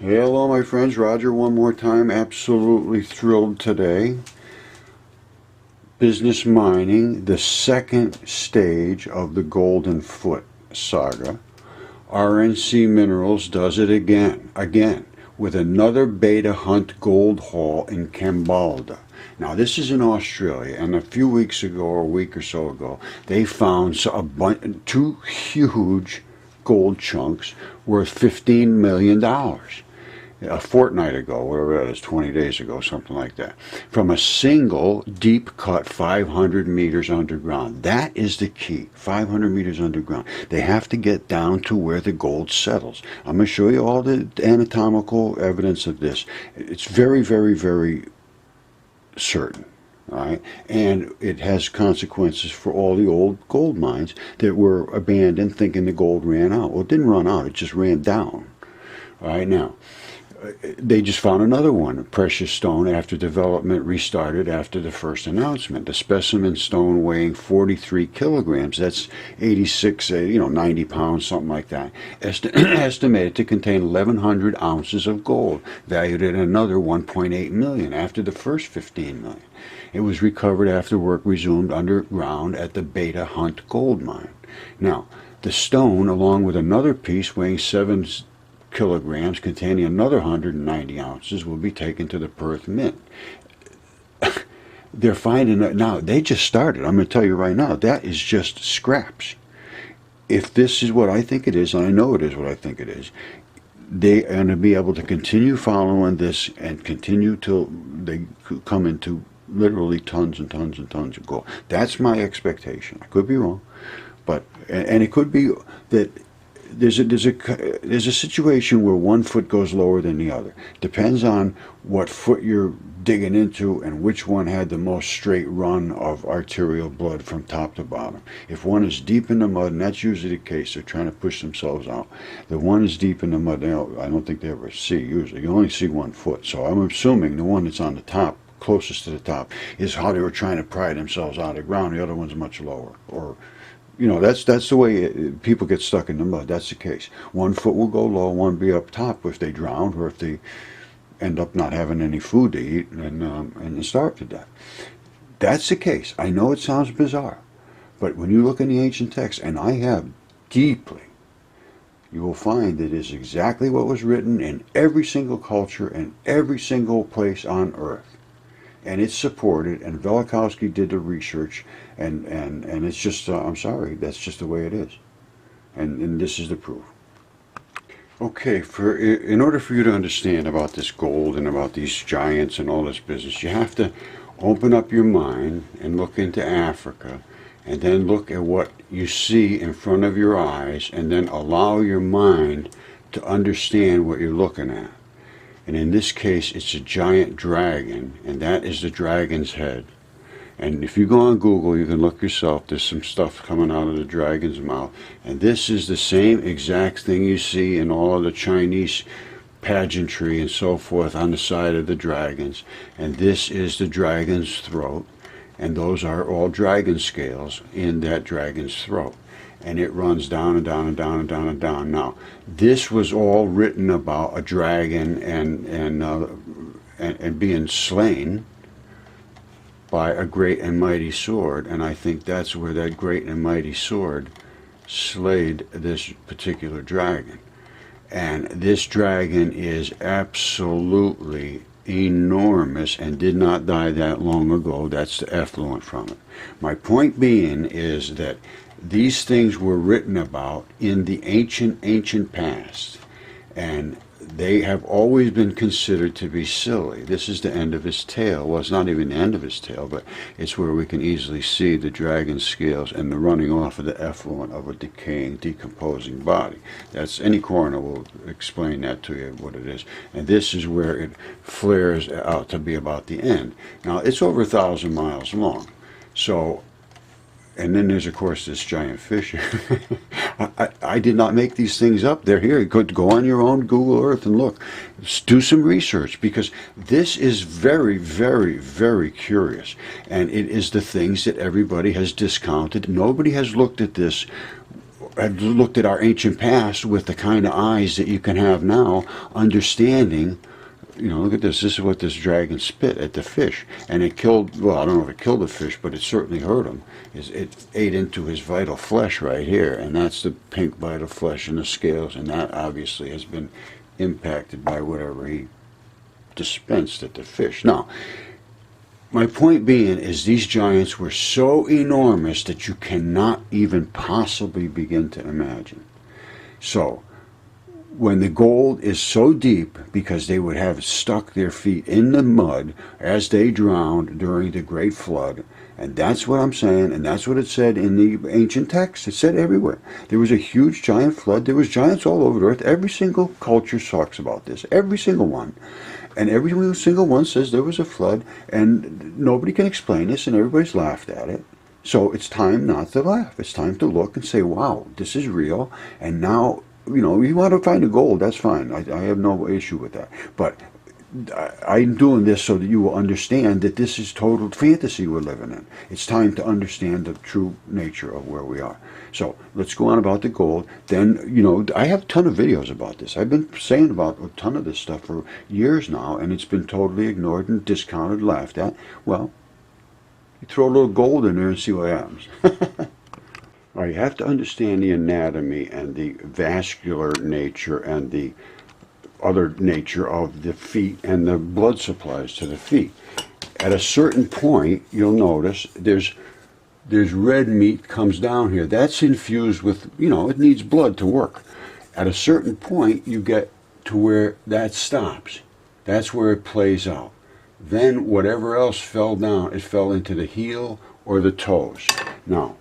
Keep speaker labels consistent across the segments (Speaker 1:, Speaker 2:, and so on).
Speaker 1: Hello, my friends. Roger one more time. Absolutely thrilled today. Business mining, the second stage of the Golden Foot saga. RNC Minerals does it again, with another beta hunt gold haul in Kambalda. Now, this is in Australia, and a few weeks ago, or a week or so ago, they found two huge gold chunks worth $15 million. A fortnight ago, whatever that is, 20 days ago, something like that, from a single deep cut 500 meters underground. That is the key, 500 meters underground. They have to get down to where the gold settles. I'm going to show you all the anatomical evidence of this. It's very, very, very certain. All right, and it has consequences for all the old gold mines that were abandoned thinking the gold ran out. Well, it didn't run out, it just ran down. All right, now, they just found another one, a precious stone, after development restarted after the first announcement. The specimen stone weighing 43 kilograms, that's 86, 90 pounds, something like that, estimated to contain 1,100 ounces of gold, valued at another 1.8 million after the first 15 million. It was recovered after work resumed underground at the Beta Hunt gold mine. Now, the stone, along with another piece weighing 7 kilograms containing another 190 ounces, will be taken to the Perth Mint. They're finding it now. They just started. I'm going to tell you right now, that is just scraps. If this is what I think it is, and I know it is what I think it is, they are going to be able to continue following this and continue till they come into literally tons and tons and tons of gold. That's my expectation. I could be wrong, but and it could be that there's a situation where one foot goes lower than the other. Depends on what foot you're digging into and which one had the most straight run of arterial blood from top to bottom. If one is deep in the mud, and that's usually the case, they're trying to push themselves out. The one is deep in the mud. I don't think they ever see. Usually, you only see 1 foot. So I'm assuming the one that's on the top, closest to the top, is how they were trying to pry themselves out of the ground. The other one's much lower, or that's the way people get stuck in the mud. That's the case. 1 foot will go low, one be up top if they drown, or if they end up not having any food to eat and starve to death. That's the case. I know it sounds bizarre, but when you look in the ancient texts, and I have deeply, you will find that it is exactly what was written in every single culture and every single place on earth. And it's supported, and Velikovsky did the research, and it's just, I'm sorry, that's just the way it is. And this is the proof. Okay, in order for you to understand about this gold and about these giants and all this business, you have to open up your mind and look into Africa, and then look at what you see in front of your eyes, and then allow your mind to understand what you're looking at. And in this case, it's a giant dragon, and that is the dragon's head. And if you go on Google, you can look yourself. There's some stuff coming out of the dragon's mouth. And this is the same exact thing you see in all of the Chinese pageantry and so forth on the side of the dragons. And this is the dragon's throat. And those are all dragon scales in that dragon's throat. And it runs down and down and down and down and down. Now, this was all written about a dragon and being slain by a great and mighty sword, and I think that's where that great and mighty sword slayed this particular dragon. And this dragon is absolutely enormous and did not die that long ago. That's the effluent from it. My point being is that these things were written about in the ancient past, and they have always been considered to be silly. This is the end of his tail. Well, it's not even the end of his tail, but it's where we can easily see the dragon scales and the running off of the effluent of a decaying, decomposing body. That's, any coroner will explain that to you, what it is. And this is where it flares out to be about the end. Now, it's over 1,000 miles long. So, and then there's, of course, this giant fish. I did not make these things up. They're here. You could go on your own Google Earth and look. Do some research, because this is very, very, very curious. And it is the things that everybody has discounted. Nobody has looked at this had looked at our ancient past with the kind of eyes that you can have now, understanding, you know, look at this. This is what this dragon spit at the fish, and it killed. Well, I don't know if it killed the fish, but it certainly hurt him. It ate into his vital flesh right here, and that's the pink vital flesh in the scales, and that obviously has been impacted by whatever he dispensed at the fish. Now, my point being is these giants were so enormous that you cannot even possibly begin to imagine. So, when the gold is so deep, because they would have stuck their feet in the mud as they drowned during the Great Flood, and that's what I'm saying, and that's what it said in the ancient texts. It said everywhere. There was a huge giant flood. There was giants all over the earth. Every single culture talks about this. Every single one. And every single one says there was a flood, and nobody can explain this, and everybody's laughed at it. So it's time not to laugh. It's time to look and say, wow, this is real, and now, you know, you want to find the gold, that's fine. I have no issue with that. But I'm doing this so that you will understand that this is total fantasy we're living in. It's time to understand the true nature of where we are. So let's go on about the gold. Then, you know, I have a ton of videos about this. I've been saying about a ton of this stuff for years now, and it's been totally ignored and discounted, laughed at. Well, you throw a little gold in there and see what happens. All right, you have to understand the anatomy and the vascular nature and the other nature of the feet and the blood supplies to the feet. At a certain point, you'll notice there's red meat comes down here. That's infused with, you know, it needs blood to work. At a certain point, you get to where that stops. That's where it plays out. Then whatever else fell down, it fell into the heel or the toes. Now,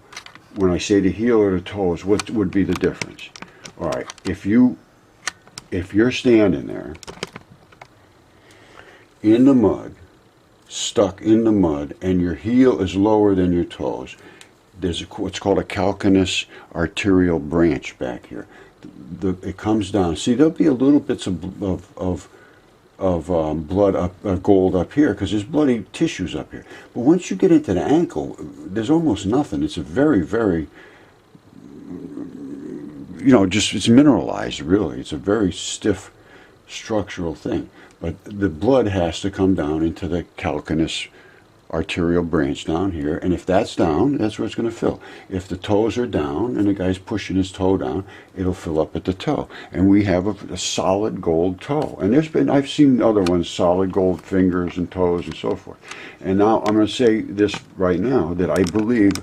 Speaker 1: when I say the heel or the toes, what would be the difference? All right, if you're standing there in the mud, stuck in the mud, and your heel is lower than your toes, there's what's called a calcaneus arterial branch back here. It comes down. See, there'll be a little bits of blood up, gold up here, because there's bloody tissues up here. But once you get into the ankle, there's almost nothing. It's a very, very, you know, just it's mineralized, really. It's a very stiff structural thing. But the blood has to come down into the calcaneus arterial branch down here, and if that's down, that's where it's going to fill. If the toes are down and the guy's pushing his toe down, it'll fill up at the toe, and we have a solid gold toe. And I've seen other ones, solid gold fingers and toes and so forth. And now I'm going to say this right now, that I believe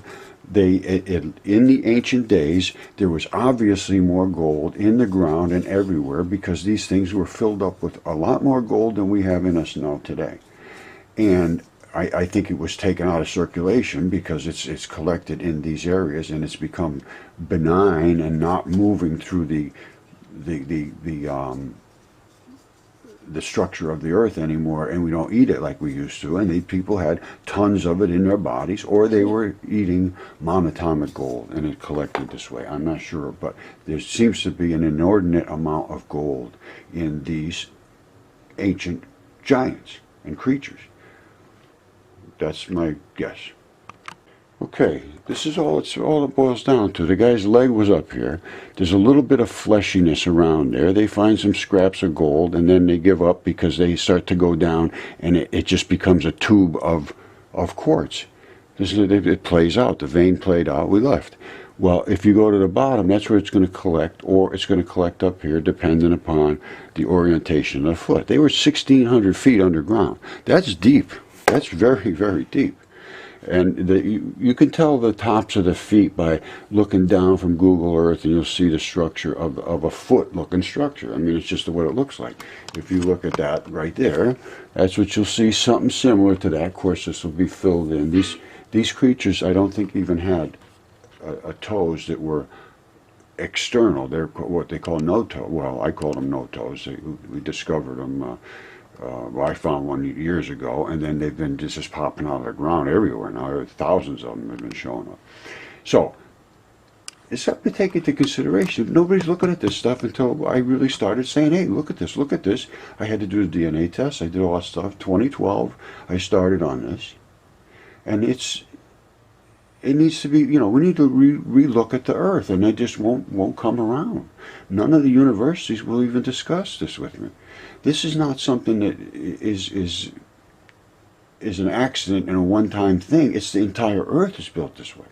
Speaker 1: in the ancient days, there was obviously more gold in the ground and everywhere, because these things were filled up with a lot more gold than we have in us now today. And I think it was taken out of circulation because it's collected in these areas, and it's become benign and not moving through the structure of the earth anymore, and we don't eat it like we used to. And these people had tons of it in their bodies, or they were eating monatomic gold and it collected this way. I'm not sure, but there seems to be an inordinate amount of gold in these ancient giants and creatures. That's my guess. Okay, this is all it boils down to. The guy's leg was up here. There's a little bit of fleshiness around there. They find some scraps of gold, and then they give up because they start to go down, and it just becomes a tube of quartz. It plays out. The vein played out. We left. Well, if you go to the bottom, that's where it's going to collect, or it's going to collect up here, depending upon the orientation of the foot. They were 1,600 feet underground. That's deep. That's very, very deep. And you can tell the tops of the feet by looking down from Google Earth, and you'll see the structure of a foot-looking structure. I mean, it's just what it looks like. If you look at that right there, that's what you'll see, something similar to that. Of course, this will be filled in. These creatures, I don't think, even had toes that were external. They're what they call no-toe. Well, I call them no-toes. We discovered them. Well, I found one years ago, and then they've been just popping out of the ground everywhere now. Thousands of them have been showing up. So it's something to take into consideration. Nobody's looking at this stuff until I really started saying, hey, look at this, look at this. I had to do the DNA test. I did all that stuff. 2012, I started on this. And it needs to be, we need to re-look at the Earth, and they just won't come around. None of the universities will even discuss this with me. This is not something that is an accident and a one-time thing. It's the entire Earth is built this way.